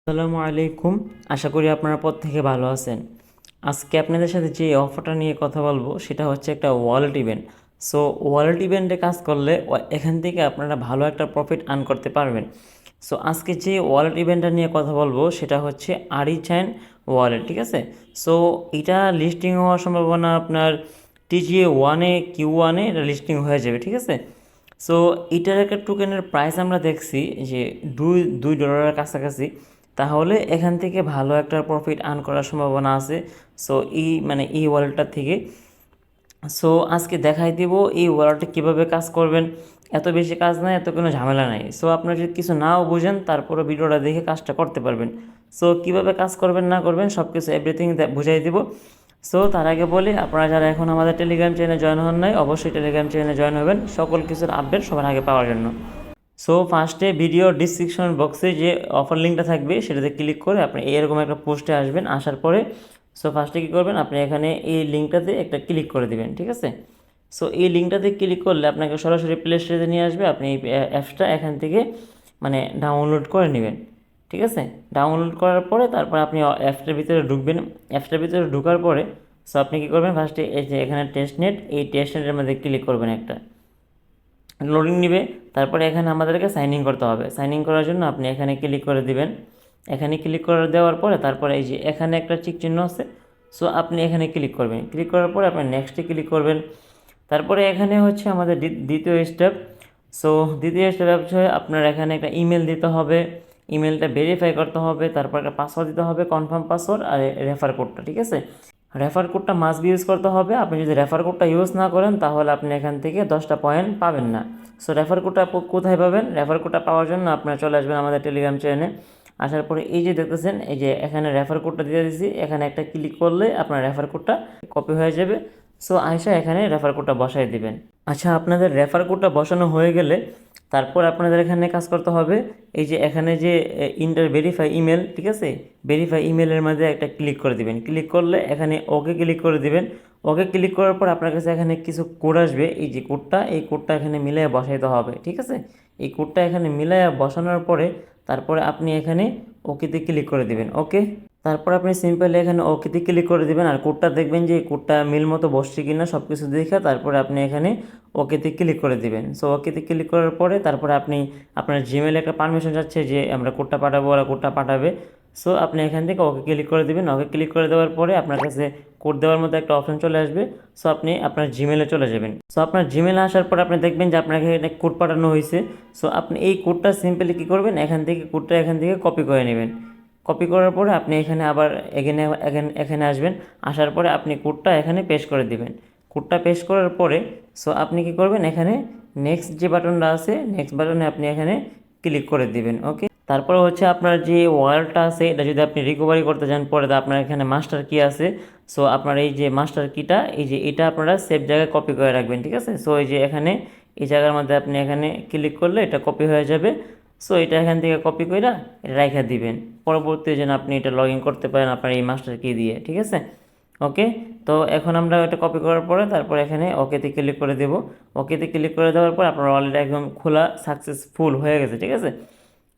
আসসালামু আলাইকুম। আশা করি আপনারা প্রত্যেকে ভালো আছেন। আজকে আপনাদের সাথে যে অফারটা নিয়ে কথা বলবো সেটা হচ্ছে একটা ওয়ালেট ইভেন্ট। সো ওয়ালেট ইভেন্টে কাজ করলে এখান থেকে আপনারা ভালো একটা প্রফিট আর্ন করতে পারবেন। সো আজকে যে ওয়ালেট ইভেন্টটা নিয়ে কথা বলবো সেটা হচ্ছে আরিচাইন ওয়ালেট, ঠিক আছে। সো এটা লিস্টিং হওয়ার সম্ভাবনা আপনার TGA 1-এ Q1-এ এটা লিস্টিং হয়ে যাবে, ঠিক আছে। সো এটার একটা টোকেনের প্রাইস আমরা দেখছি যে $2 কাছাকাছি। তাহলে এখান থেকে ভালো একটা প্রফিট আর্ন করার সম্ভাবনা আছে। সো এই ওয়ালেটটা থেকে সো আজকে দেখাই দিব এই ওয়ালেটে কীভাবে কাজ করবেন। এত বেশি কাজ নাই, এত কোনো ঝামেলা নাই। সো আপনারা যদি কিছু নাও বুঝেন তারপরে ভিডিওটা দেখে কাজটা করতে পারবেন। সো কীভাবে কাজ করবেন না করবেন সব কিছু এভরিথিং বুঝাই দিব। সো তার আগে বলি, আপনারা যারা এখন আমাদের টেলিগ্রাম চ্যানেলে জয়েন হন নাই অবশ্যই টেলিগ্রাম চ্যানেলে জয়েন হবেন সকল কিছুর আপডেট সবার আগে পাওয়ার জন্য। সো ফার্স্টে ভিডিও ডিসক্রিপশন বক্সে যে অফার লিঙ্কটা থাকবে সেটাতে ক্লিক করে আপনি এরকম একটা পোস্টে আসবেন। আসার পরে সো ফার্স্টে কী করবেন, আপনি এখানে এই লিঙ্কটাতে একটা ক্লিক করে দিবেন, ঠিক আছে। সো এই লিঙ্কটাতে ক্লিক করলে আপনাকে সরাসরি প্লে স্টোরে নিয়ে আসবে। আপনি এই অ্যাপসটা এখান থেকে ডাউনলোড করে নেবেন, ঠিক আছে। ডাউনলোড করার পরে তারপর আপনি অ্যাপসটার ভিতরে ঢুকবেন। অ্যাপসটার ভিতরে ঢোকার পরে সো আপনি কী করবেন, ফার্স্টে এই যে এখানে টেস্টনেট, এই টেস্টনেটের মধ্যে ক্লিক করবেন। একটা লোডিং নেবে, তারপরে এখানে আমাদেরকে সাইন ইন করতে হবে। সাইন ইন করার জন্য আপনি এখানে ক্লিক করে দিবেন। এখানে ক্লিক করে দেওয়ার পরে তারপরে এই যে এখানে একটা চিক চিহ্ন আছে, সো আপনি এখানে ক্লিক করবেন। ক্লিক করার পরে আপনি নেক্সটে ক্লিক করবেন। তারপরে এখানে হচ্ছে আমাদের দ্বিতীয় স্টেপ। সো দ্বিতীয় স্টেপ হচ্ছে আপনার এখানে একটা ইমেল দিতে হবে। ইমেলটা ভেরিফাই করতে হবে, তারপর একটা পাসওয়ার্ড দিতে হবে, কনফার্ম পাসওয়ার্ড আর রেফার কোডটা, ঠিক আছে। রেফার কোডটা মাস্ট ইউজ করতে হবে। আপনি যদি রেফার কোডটা ইউজ না করেন তাহলে আপনি এখান থেকে 10টা পয়েন্ট পাবেন না। সো রেফার কোডটা কোথায় পাবেন? রেফার কোডটা পাওয়ার জন্য আপনারা চলে আসবেন আমাদের টেলিগ্রাম চ্যানেলে। আসার পরে এই যে দেখতেছেন এই যে এখানে রেফার কোডটা দিয়ে দিয়েছি, এখানে একটা ক্লিক করলে আপনার রেফার কোডটা কপি হয়ে যাবে। সো আয়সা এখানে রেফার কোডটা বসাই দিবেন। আচ্ছা, আপনাদের রেফার কোডটা বসানো হয়ে গেলে তারপর আপনাদের এখানে কাজ করতে হবে। এই যে এখানে যে ইন্টার ভেরিফাই ইমেল, ঠিক আছে, ভেরিফাই ইমেলের মধ্যে একটা ক্লিক করে দিবেন। ক্লিক করলে এখানে ওকে ক্লিক করে দিবেন। ওকে ক্লিক করার পর আপনার কাছে এখানে কিছু কোড আসবে। এই যে কোডটা, এই কোডটা এখানে মিলিয়ে বসাইতে হবে, ঠিক আছে। এই কোডটা এখানে মিলিয়ে বসানোর পরে তারপরে আপনি এখানে ওকেতে ক্লিক করে দিবেন। ওকে, তারপর আপনি সিম্পলি এখানে ওকেতে ক্লিক করে দিবেন। আর কোডটা দেখবেন যে কোডটা মিল মতো বসছে কিনা সব কিছু দেখে তারপরে আপনি এখানে ওকেতে ক্লিক করে দিবেন। সো ওকেতে ক্লিক করার পরে তারপরে আপনি আপনার জিমেলে একটা পারমিশন যাচ্ছে যে আমরা কোডটা পাঠাবো, ওরা কোডটা পাঠাবে। সো আপনি এখান থেকে ওকে ক্লিক করে দিবেন। ওকে ক্লিক করে দেওয়ার পরে আপনার কাছে কোড দেওয়ার মতো একটা অপশন চলে আসবে। সো আপনি আপনার জিমেলে চলে যাবেন। সো আপনার জিমেলে আসার পর আপনি দেখবেন যে আপনাকে এখানে কোড পাঠানো হয়েছে। সো আপনি এই কোডটা সিম্পলি কী করবেন, কোডটা এখান থেকে কপি করে নেবেন। কপি করার পরে আপনি এখানে আবার এখানে আসবেন। আসার পরে আপনি কোডটা এখানে পেস্ট করে দিবেন। কোডটা পেস্ট করার পরে সো আপনি কি করবেন, এখানে নেক্সট যে বাটনটা আছে নেক্সট বাটনে আপনি এখানে ক্লিক করে দিবেন। ওকে, তারপরে হচ্ছে আপনার যে ওয়ালেটটা আছে এটা যদি আপনি রিকভারি করতে চান পরে আপনার এখানে মাস্টার কি আছে। সো আপনার এই যে মাস্টার কিটা, এই যে এটা আপনারা সেভ জায়গায় কপি করে রাখবেন, ঠিক আছে। সো এই যে এখানে এই জায়গার মধ্যে আপনি এখানে ক্লিক করলে এটা কপি হয়ে যাবে। সো এটা এখান থেকে কপি করে এটা রাইখা দিবেন। পরবর্তী যেন আপনি এটা লগ ইন করতে পারেন আপনার এই মাস্টার কি দিয়ে, ঠিক আছে। ওকে, তো এখন আমরা এটা কপি করার পরে তারপর এখানে ওকেতে ক্লিক করে দেব। ওকেতে ক্লিক করে দেওয়ার পর আপনার ওয়ালেট একদম খোলা সাকসেসফুল হয়ে গেছে, ঠিক আছে।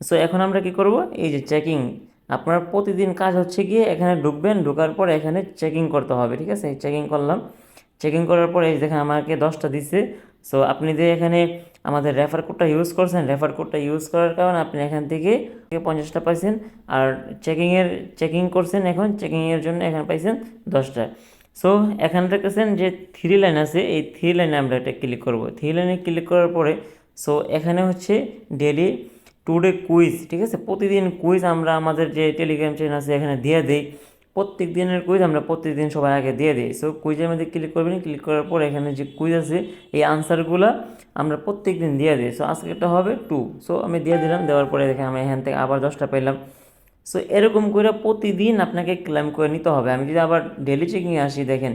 সো এখন আমরা কি করব, এই যে চেকিং, আপনার প্রতিদিন কাজ হচ্ছে গিয়ে এখানে ঢুকবেন, ঢোকার পর এখানে চেকিং করতে হবে, ঠিক আছে। চেকিং করলাম। চেকিং করার পরে এই দেখেন আমাকে 10টা দিচ্ছে। সো আপনি যে এখানে আমাদের রেফার কোডটা ইউজ করছেন, রেফার কোডটা ইউজ করার কারণে আপনি এখান থেকে 50টা পাইছেন। আর চেকিং করছেন, এখন চেকিংয়ের জন্য এখানে পাইছেন 10টা। সো এখানে দেখতেছেন যে 3 লাইন আছে, এই 3 লাইনে আমরা এটা ক্লিক করব। 3 লাইনে ক্লিক করার পরে সো এখানে হচ্ছে ডেলি টুডে কুইজ, ঠিক আছে। প্রতিদিন কুইজ আমরা আমাদের যে টেলিগ্রাম চ্যানেল আছে এখানে দিয়ে দিই। প্রত্যেক দিনের কুইজ আমরা প্রত্যেকদিন সবার আগে দিয়ে দিই। সো কুইজের মধ্যে ক্লিক করবেন। ক্লিক করার পর এখানে যে কুইজ আছে এই আনসারগুলো আমরা প্রত্যেক দিন দিয়ে দিই। সো আজকে একটা হবে 2। সো আমি দিয়ে দিলাম। দেওয়ার পরে দেখেন আমি এখান থেকে আবার 10টা পেলাম। সো এরকম করে প্রতিদিন আপনাকে ক্লেম করে নিতে হবে। আমি যদি আবার ডেলি চেকিংয়ে আসি, দেখেন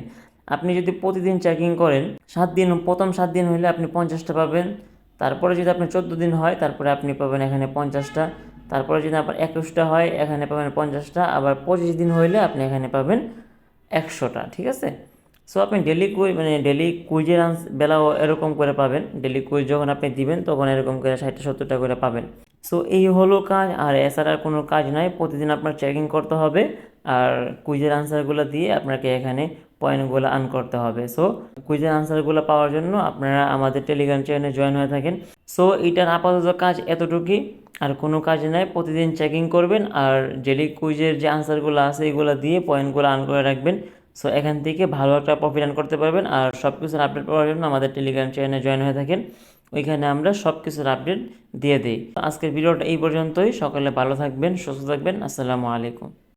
আপনি যদি প্রতিদিন চেকিং করেন 7 দিন, প্রথম 7 দিন হলে আপনি 50টা পাবেন। তারপরে যদি আপনার 14 দিন হয় তারপরে আপনি পাবেন এখানে 50টা। তারপরে যদি আপনার 21টা হয় এখানে পাবেন 50টা। আবার 25 দিন হইলে আপনি এখানে পাবেন 100টা, ঠিক আছে। সো আপনি ডেলি কুইজের বেলাও এরকম করে পাবেন। ডেলি কুইজ যখন আপনি দিবেন তখন এরকম করে 60-70টা করে পাবেন। সো এই হলো কাজ, আর এছাড়া আর কোনো কাজ নাই। প্রতিদিন আপনার চেকিং করতে হবে আর কুইজের আনসারগুলো দিয়ে আপনাকে এখানে পয়েন্টগুলো আর্ন করতে হবে। সো কুইজের আনসারগুলো পাওয়ার জন্য আপনারা আমাদের টেলিগ্রাম চ্যানেলে জয়েন হয়ে থাকেন। সো এটার আপাতত কাজ এতটুকুই, আর কোনো কাজ নাই। প্রতিদিন চেকিং করবেন আর ডেলি কুইজের যে আনসারগুলো আছে এগুলো দিয়ে পয়েন্টগুলো আর্ন করে রাখবেন। সো এখান থেকে ভালো একটা প্রফিট আর্ন করতে পারবেন। আর সব কিছুর আপডেট পাওয়ার জন্য আমাদের টেলিগ্রাম চ্যানেলে জয়েন হয়ে থাকেন, ওইখানে আমরা সব কিছুর আপডেট দিয়ে দিই। আজকের ভিডিওটা এই পর্যন্তই। সকালে ভালো থাকবেন, সুস্থ থাকবেন। আসসালামু আলাইকুম।